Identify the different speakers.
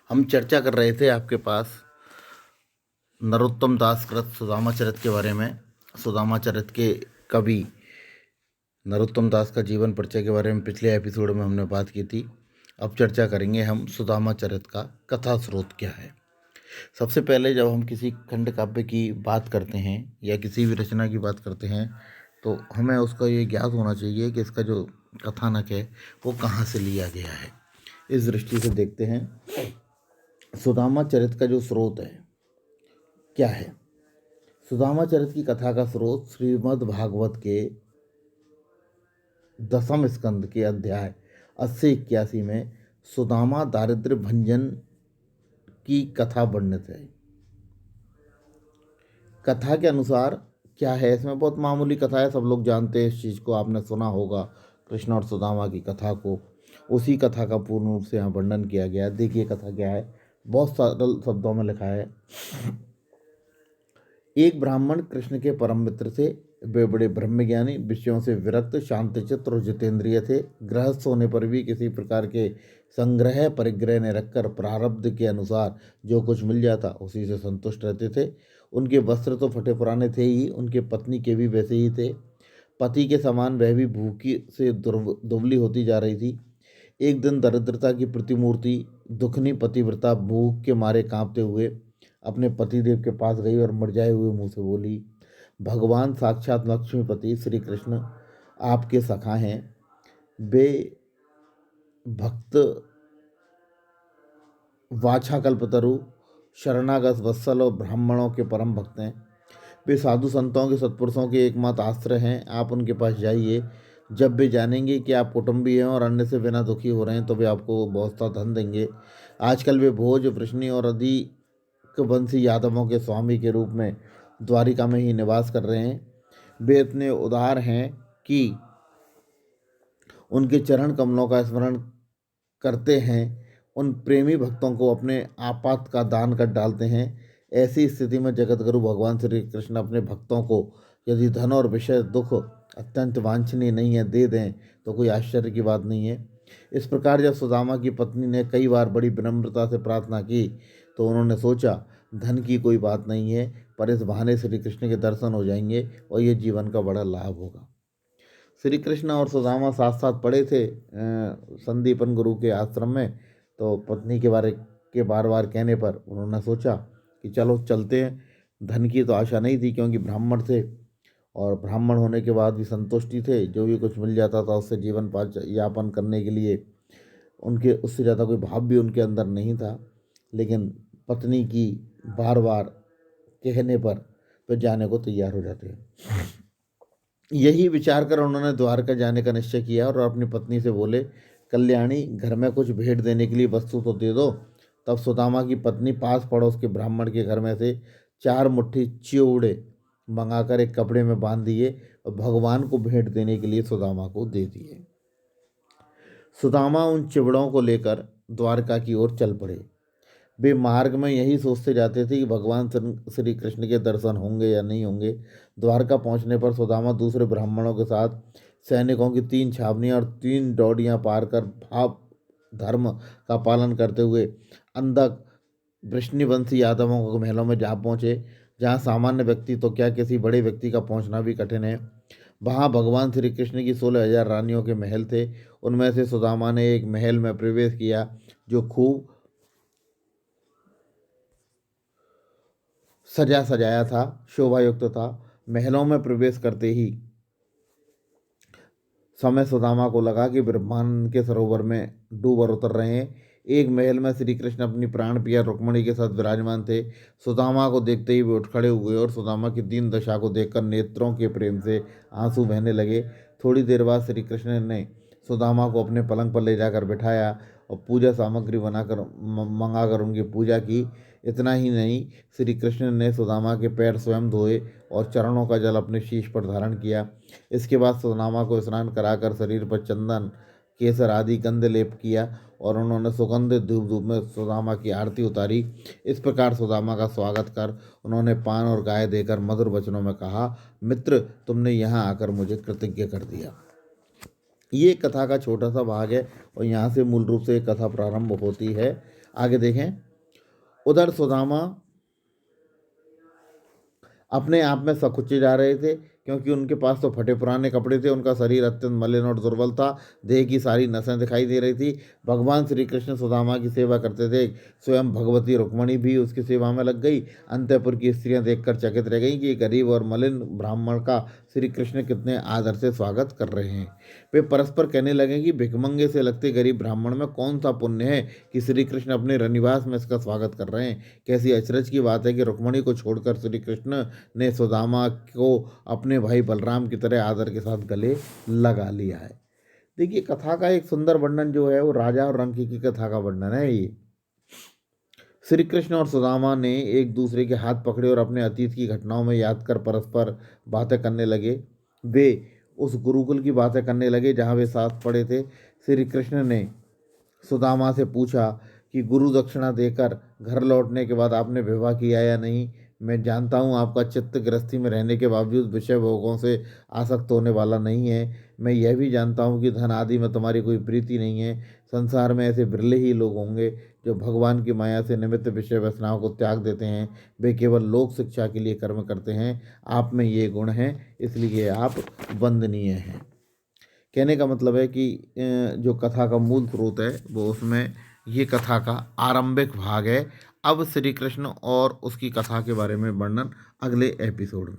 Speaker 1: हम चर्चा कर रहे थे आपके पास नरोत्तम दास कृत सुदामा चरित के बारे में। सुदामा चरित के कवि नरोत्तम दास का जीवन परिचय के बारे में पिछले एपिसोड में हमने बात की थी। अब चर्चा करेंगे हम सुदामा चरित का कथा स्रोत क्या है। सबसे पहले जब हम किसी खंड काव्य की बात करते हैं या किसी भी रचना की बात करते हैं तो हमें उसका ये ज्ञात होना चाहिए कि इसका जो कथानक है वो कहाँ से लिया गया है। इस दृष्टि से देखते हैं सुदामा चरित का जो स्रोत है क्या है। सुदामा चरित की कथा का स्रोत श्रीमद् भागवत के 10वें स्कंद के अध्याय 80-81 में सुदामा दारिद्र्य भंजन की कथा वर्णित है। कथा के अनुसार क्या है, इसमें बहुत मामूली कथा है, सब लोग जानते हैं इस चीज़ को, आपने सुना होगा कृष्ण और सुदामा की कथा को। उसी कथा का पूर्ण रूप से यहाँ वर्णन किया गया है। देखिए कथा क्या है, बहुत सरल शब्दों में लिखा है। एक ब्राह्मण कृष्ण के परम मित्र थे। वे बड़े ब्रह्मज्ञानी, विषयों से विरक्त, शांतचित्त और जितेंद्रिय थे। गृहस्थ होने पर भी किसी प्रकार के संग्रह परिग्रह ने रखकर प्रारब्ध के अनुसार जो कुछ मिल जाता उसी से संतुष्ट रहते थे। उनके वस्त्र तो फटे पुराने थे ही, उनके पत्नी के भी वैसे ही थे। पति के समान वह भी भूखी से दुबली होती जा रही थी। एक दिन दरिद्रता की प्रतिमूर्ति दुखनी पतिव्रता भूख के मारे कांपते हुए अपने पतिदेव के पास गई और मरझाए हुए मुंह से बोली, भगवान साक्षात लक्ष्मीपति श्री कृष्ण आपके सखा हैं। वे भक्त वाछाकल्पतरु शरणागत वत्सल और ब्राह्मणों के परम भक्त हैं। वे साधु संतों के सत्पुरुषों के एकमात्र आश्रय हैं। आप उनके पास जाइए। जब वे जानेंगे कि आप कुटुंबी हैं और अन्य से बिना दुखी हो रहे हैं तो वे आपको बहुत सा धन देंगे। आजकल वे भोज वृष्णि और अधिक वंशी यादवों के स्वामी के रूप में द्वारिका में ही निवास कर रहे हैं। वे इतने उदार हैं कि उनके चरण कमलों का स्मरण करते हैं, उन प्रेमी भक्तों को अपने आपात का दान कर डालते हैं। ऐसी स्थिति में जगतगुरु भगवान श्री कृष्ण अपने भक्तों को यदि धन और विषय दुख अत्यंत वांछनीय नहीं है दे दें तो कोई आश्चर्य की बात नहीं है। इस प्रकार जब सुदामा की पत्नी ने कई बार बड़ी विनम्रता से प्रार्थना की तो उन्होंने सोचा धन की कोई बात नहीं है, पर इस बहाने श्री कृष्ण के दर्शन हो जाएंगे और ये जीवन का बड़ा लाभ होगा। श्री कृष्ण और सुदामा साथ साथ पढ़े थे संदीपन गुरु के आश्रम में। तो पत्नी के बारे के बार बार कहने पर उन्होंने सोचा कि चलो चलते हैं। धन की तो आशा नहीं थी क्योंकि ब्राह्मण थे और ब्राह्मण होने के बाद भी संतुष्टि थे, जो भी कुछ मिल जाता था उससे जीवन यापन करने के लिए उनके उससे ज़्यादा कोई भाव भी उनके अंदर नहीं था। लेकिन पत्नी की बार बार कहने पर वे जाने को तैयार हो जाते हैं। यही विचार कर उन्होंने द्वारका जाने का निश्चय किया और अपनी पत्नी से बोले, कल्याणी घर में कुछ भेंट देने के लिए वस्तु तो दे दो। तब सुदामा की पत्नी पास पड़ोस के ब्राह्मण के घर में से 4 मुट्ठी चिवड़े मंगाकर एक कपड़े में बांध दिए और भगवान को भेंट देने के लिए सुदामा को दे दिए। सुदामा उन चिवड़ों को लेकर द्वारका की ओर चल पड़े। वे मार्ग में यही सोचते जाते थे कि भगवान श्री कृष्ण के दर्शन होंगे या नहीं होंगे। द्वारका पहुंचने पर सुदामा दूसरे ब्राह्मणों के साथ सैनिकों की 3 छावनियां और 3 डौडियां पार कर भाव धर्म का पालन करते हुए अंधक वृष्णिवंशी यादवों के महलों में जा पहुंचे, जहां सामान्य व्यक्ति तो क्या किसी बड़े व्यक्ति का पहुंचना भी कठिन है। वहां भगवान श्री कृष्ण की 16,000 रानियों के महल थे। उनमें से सुदामा ने एक महल में प्रवेश किया जो खूब सजा सजाया था, शोभायुक्त था। महलों में प्रवेश करते ही समय सुदामा को लगा कि ब्रह्मांड के सरोवर में डूब उतर रहे हैं। एक महल में श्री कृष्ण अपनी प्राण प्रिया रुक्मणी के साथ विराजमान थे। सुदामा को देखते ही वे उठ खड़े हुए और सुदामा की दीन दशा को देखकर नेत्रों के प्रेम से आंसू बहने लगे। थोड़ी देर बाद श्री कृष्ण ने सुदामा को अपने पलंग पर ले जाकर बिठाया और पूजा सामग्री बनाकर मंगाकर उनकी पूजा की। इतना ही नहीं, श्री कृष्ण ने सुदामा के पैर स्वयं धोए और चरणों का जल अपने शीश पर धारण किया। इसके बाद सुदामा को स्नान कराकर शरीर पर चंदन केसर आदि गंध लेप किया और उन्होंने सुगंधित धूप धूप में सुदामा की आरती उतारी। इस प्रकार सुदामा का स्वागत कर उन्होंने पान और गाय देकर मधुर वचनों में कहा, मित्र तुमने यहाँ आकर मुझे कृतज्ञ कर दिया। ये कथा का छोटा सा भाग है और यहाँ से मूल रूप से कथा प्रारंभ होती है। आगे देखें। उधर सुदामा अपने आप में सकुचे जा रहे थे, क्योंकि उनके पास तो फटे पुराने कपड़े थे, उनका शरीर अत्यंत मलिन और दुर्बल था, देह की सारी नसें दिखाई दे रही थी। भगवान श्री कृष्ण सुदामा की सेवा करते थे, स्वयं भगवती रुक्मणी भी उसकी सेवा में लग गई। अंतःपुर की स्त्रियां देखकर चकित रह गईं कि गरीब और मलिन ब्राह्मण का श्री कृष्ण कितने आदर से स्वागत कर रहे हैं। वे परस्पर कहने लगे कि भिखमंगे से लगते गरीब ब्राह्मण में कौन सा पुण्य है कि श्री कृष्ण अपने रनिवास में इसका स्वागत कर रहे हैं। कैसी अचरज की बात है कि रुक्मणी को छोड़कर श्री कृष्ण ने सुदामा को अपने भाई बलराम की तरह आदर के साथ गले लगा लिया है। देखिए, कथा का एक सुंदर वर्णन जो है वो राजा और रंकी की कथा का वर्णन है ये। श्री कृष्ण और सुदामा ने एक दूसरे के हाथ पकड़े और अपने अतीत की घटनाओं में याद कर परस्पर बातें करने लगे। वे उस गुरुकुल की बातें करने लगे जहाँ वे साथ पढ़े थे। श्री कृष्ण ने सुदामा से पूछा कि गुरु दक्षिणा देकर घर लौटने के बाद आपने विवाह किया या नहीं। मैं जानता हूँ आपका चित्त गृहस्थी में रहने के बावजूद विषय भोगों से आसक्त होने वाला नहीं है। मैं यह भी जानता हूँ कि धन आदि में तुम्हारी कोई प्रीति नहीं है। संसार में ऐसे बिरले ही लोग होंगे जो भगवान की माया से निमित्त विषय वासनाओं को त्याग देते हैं। वे केवल लोक शिक्षा के लिए कर्म करते हैं। आप में ये गुण हैं, इसलिए आप वंदनीय हैं। कहने का मतलब है कि जो कथा का मूल स्रोत है वो उसमें ये कथा का आरंभिक भाग है। अब श्री कृष्ण और उसकी कथा के बारे में वर्णन अगले एपिसोड में।